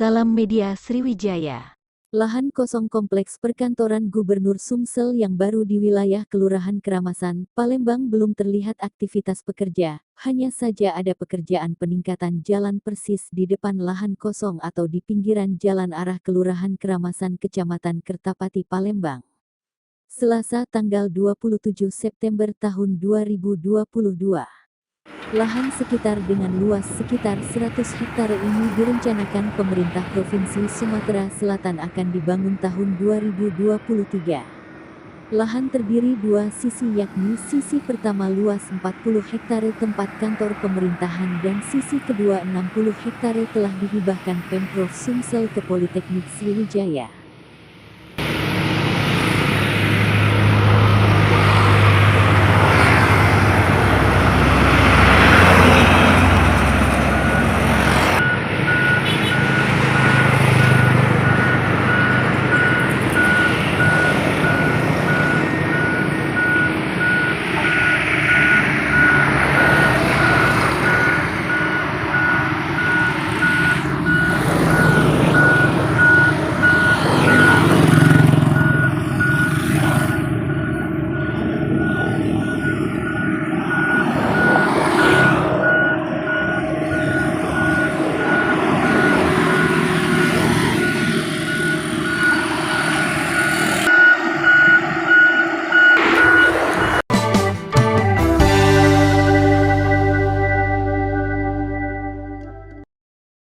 Salam Media Sriwijaya. Lahan kosong kompleks perkantoran Gubernur Sumsel yang baru di wilayah Kelurahan Keramasan, Palembang belum terlihat aktivitas pekerja, hanya saja ada pekerjaan peningkatan jalan persis di depan lahan kosong atau di pinggiran jalan arah Kelurahan Keramasan Kecamatan Kertapati Palembang. Selasa tanggal 27 September tahun 2022. Lahan sekitar dengan luas sekitar 100 hektar ini direncanakan pemerintah Provinsi Sumatera Selatan akan dibangun tahun 2023. Lahan terdiri dua sisi, yakni sisi pertama luas 40 hektare tempat kantor pemerintahan dan sisi kedua 60 hektare telah dihibahkan Pemprov Sumsel ke Politeknik Sriwijaya.